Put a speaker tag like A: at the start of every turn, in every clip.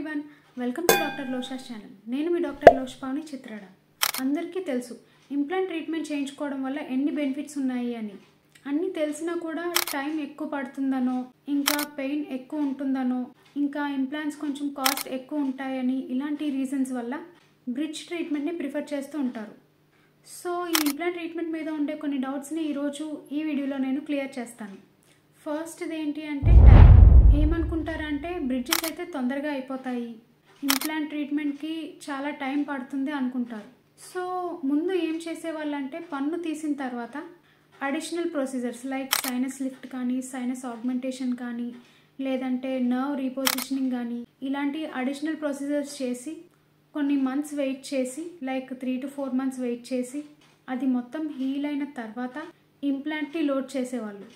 A: Everyone, welcome to doctor లోషాస్ channel. నేను మీ డాక్టర్ లోష్పావని చిత్రాడ. అందరికీ తెలుసు ఇంప్లాంట్ ట్రీట్మెంట్ చేయించుకోవడం వల్ల ఎన్ని బెనిఫిట్స్ ఉన్నాయి అని. అన్నీ తెలిసినా కూడా టైం ఎక్కువ పడుతుందనో, ఇంకా పెయిన్ ఎక్కువ ఉంటుందనో, ఇంకా ఇంప్లాంట్స్ కొంచెం కాస్ట్ ఎక్కువ ఉంటాయని, ఇలాంటి రీజన్స్ వల్ల బ్రిడ్జ్ ట్రీట్మెంట్ని ప్రిఫర్ చేస్తూ ఉంటారు. సో ఈ ఇంప్లాంట్ ట్రీట్మెంట్ మీద ఉండే కొన్ని డౌట్స్ని ఈరోజు ఈ వీడియోలో నేను క్లియర్ చేస్తాను. ఫస్ట్ది ఏంటి అంటే టైం. ఏమనుకుంటారంటే బ్రిడ్జెస్ అయితే తొందరగా అయిపోతాయి, ఇంప్లాంట్ ట్రీట్మెంట్కి చాలా టైం పడుతుంది అనుకుంటారు. సో ముందు ఏం చేసేవాళ్ళంటే పన్ను తీసిన తర్వాత additional procedures like sinus lift కానీ, సైనస్ ఆగ్మెంటేషన్ కానీ, లేదంటే నర్వ్ రీపొజిషనింగ్ కానీ, ఇలాంటి అడిషనల్ ప్రొసీజర్స్ చేసి కొన్ని మంత్స్ వెయిట్ చేసి, లైక్ 3 to 4 months వెయిట్ చేసి, అది మొత్తం హీల్ అయిన తర్వాత ఇంప్లాంట్ని లోడ్ చేసేవాళ్ళు.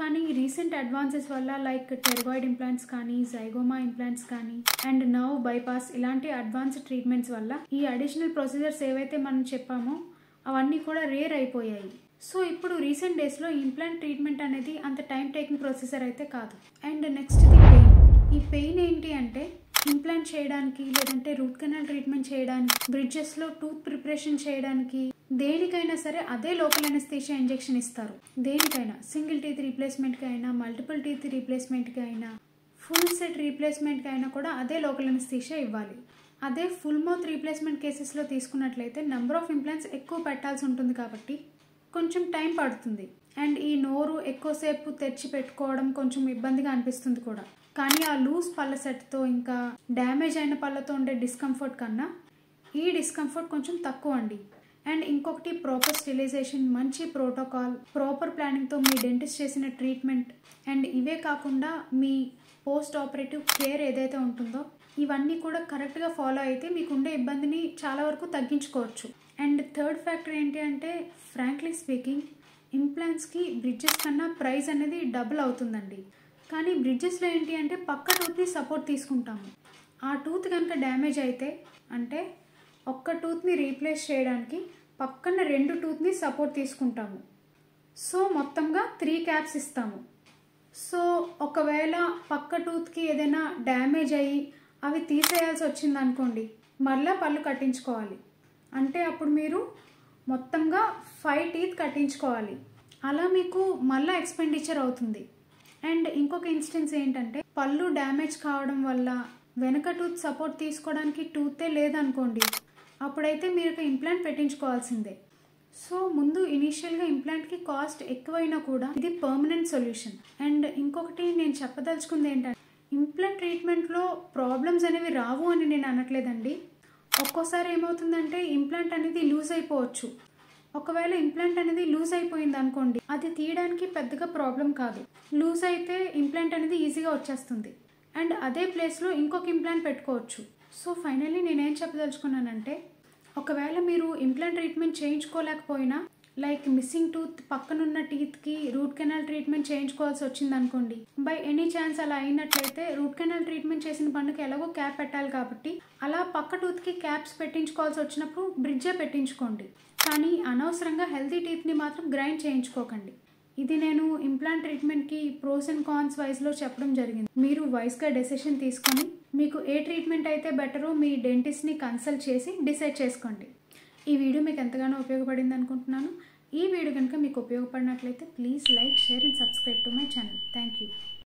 A: కానీ రీసెంట్ అడ్వాన్సెస్ వల్ల లైక్ టెర్గాయిడ్ ఇంప్లాంట్స్ కానీ, జైగోమా ఇంప్లాంట్స్ కానీ, అండ్ నర్వ్ బైపాస్ ఇలాంటి అడ్వాన్స్డ్ ట్రీట్మెంట్స్ వల్ల ఈ అడిషనల్ ప్రొసీజర్స్ ఏవైతే మనం చెప్పామో అవన్నీ కూడా రేర్ అయిపోయాయి. సో ఇప్పుడు రీసెంట్ డేస్లో ఇంప్లాంట్ ట్రీట్మెంట్ అనేది అంత టైం టేకింగ్ ప్రొసీజర్ అయితే కాదు. And next the pain. ఈ పెయిన్ ఏంటి అంటే ఇంప్లాంట్ చేయడానికి, లేదంటే రూట్ కెనాల్ ట్రీట్మెంట్ చేయడానికి, బ్రిడ్జెస్లో టూత్ ప్రిపరేషన్ చేయడానికి, దేనికైనా సరే అదే లోకల్ అనెస్థీషియా ఇంజెక్షన్ ఇస్తారు. దేనికైనా సింగిల్ టీత్ రీప్లేస్మెంట్కి అయినా, మల్టిపుల్ టీత్ రీప్లేస్మెంట్కి అయినా, ఫుల్ సెట్ రీప్లేస్మెంట్కి అయినా కూడా అదే లోకల్ అనెస్థీషియా ఇవ్వాలి. అదే ఫుల్ మౌత్ రీప్లేస్మెంట్ కేసెస్లో తీసుకున్నట్లయితే నెంబర్ ఆఫ్ ఇంప్లాంట్స్ ఎక్కువ పెట్టాల్సి ఉంటుంది కాబట్టి కొంచెం టైం పడుతుంది. అండ్ ఈ నోరు ఎక్కువసేపు తెరిచి పెట్టుకోవడం కొంచెం ఇబ్బందిగా అనిపిస్తుంది కూడా. కానీ ఆ లూజ్ పళ్ళ సెట్తో, ఇంకా డ్యామేజ్ అయిన పళ్ళతో ఉండే డిస్కంఫర్ట్ కన్నా ఈ డిస్కంఫర్ట్ కొంచెం తక్కువ అండి. అండ్ ఇంకొకటి ప్రాపర్ స్టెరిలైజేషన్, మంచి ప్రోటోకాల్, ప్రాపర్ ప్లానింగ్తో మీ డెంటిస్ట్ చేసిన ట్రీట్మెంట్, అండ్ ఇవే కాకుండా మీ పోస్ట్ ఆపరేటివ్ కేర్ ఏదైతే ఉంటుందో ఇవన్నీ కూడా కరెక్ట్గా ఫాలో అయితే మీకు ఉండే ఇబ్బందిని చాలా వరకు తగ్గించుకోవచ్చు. అండ్ థర్డ్ ఫ్యాక్టర్ ఏంటి అంటే ఫ్రాంక్లీ స్పీకింగ్ ఇంప్లాంట్స్కి బ్రిడ్జెస్ కన్నా ప్రైస్ అనేది డబుల్ అవుతుందండి. కానీ బ్రిడ్జెస్లో ఏంటి అంటే పక్క టూత్ని సపోర్ట్ తీసుకుంటాము. ఆ టూత్ కనుక డ్యామేజ్ అయితే, అంటే ఒక్క టూత్ని రీప్లేస్ చేయడానికి పక్కన 2 టూత్ని సపోర్ట్ తీసుకుంటాము. సో మొత్తంగా 3 క్యాప్స్ ఇస్తాము. సో ఒకవేళ పక్క టూత్కి ఏదైనా డ్యామేజ్ అయ్యి అవి తీసేయాల్సి వచ్చింది అనుకోండి, మళ్ళీ పళ్ళు కట్టించుకోవాలి. అంటే అప్పుడు మీరు మొత్తంగా 5 teeth కట్టించుకోవాలి. అలా మీకు మళ్ళీ ఎక్స్పెండిచర్ అవుతుంది. అండ్ ఇంకొక ఇన్స్టెన్స్ ఏంటంటే పళ్ళు డ్యామేజ్ కావడం వల్ల వెనక టూత్ సపోర్ట్ తీసుకోవడానికి టూతే లేదనుకోండి, అప్పుడైతే మీరు ఇంప్లాంట్ పెట్టించుకోవాల్సిందే. సో ముందు ఇనీషియల్గా ఇంప్లాంట్కి కాస్ట్ ఎక్కువైనా కూడా ఇది పర్మనెంట్ సొల్యూషన్. అండ్ ఇంకొకటి నేను చెప్పదలుచుకుంది ఏంటంటే ఇంప్లాంట్ ట్రీట్మెంట్లో ప్రాబ్లమ్స్ అనేవి రావు అని నేను అనట్లేదండి. ఒక్కోసారి ఏమవుతుందంటే ఇంప్లాంట్ అనేది లూజ్ అయిపోవచ్చు. ఒకవేళ ఇంప్లాంట్ అనేది లూజ్ అయిపోయింది అనుకోండి, అది తీయడానికి పెద్దగా ప్రాబ్లం కాదు. లూజ్ అయితే ఇంప్లాంట్ అనేది ఈజీగా వచ్చేస్తుంది. అండ్ అదే ప్లేస్లో ఇంకొక ఇంప్లాంట్ పెట్టుకోవచ్చు. సో ఫైనల్లీ నేనేం చెప్పదలుచుకున్నానంటే ఒకవేళ మీరు ఇంప్లాంట్ ట్రీట్మెంట్ చేయించుకోలేకపోయినా, లైక్ మిస్సింగ్ టూత్ పక్కనున్న టీత్కి రూట్ కెనాల్ ట్రీట్మెంట్ చేయించుకోవాల్సి వచ్చింది అనుకోండి, బై ఎనీ ఛాన్స్ అలా అయినట్లయితే రూట్ కెనాల్ ట్రీట్మెంట్ చేసిన పన్నుకి ఎలాగో క్యాప్ పెట్టాలి కాబట్టి అలా పక్క టూత్కి క్యాప్స్ పెట్టించుకోవాల్సి వచ్చినప్పుడు బ్రిడ్జే పెట్టించుకోండి. కానీ అనవసరంగా హెల్తీ టీత్ని మాత్రం గ్రైండ్ చేయించుకోకండి. ఇది నేను ఇంప్లాంట్ ట్రీట్మెంట్కి ప్రోస్ అండ్ కాన్స్ వైజ్లో చెప్పడం జరిగింది. మీరు వైస్గా డెసిషన్ తీసుకొని మీకు ఏ ట్రీట్మెంట్ అయితే బెటరో మీ డెంటిస్ట్ని కన్సల్ట్ చేసి డిసైడ్ చేసుకోండి. ఈ వీడియో మీకు ఎంతగానో ఉపయోగపడింది అనుకుంటున్నాను. ఈ వీడియో కనుక మీకు ఉపయోగపడినట్లయితే please like, share and subscribe to my channel. Thank you.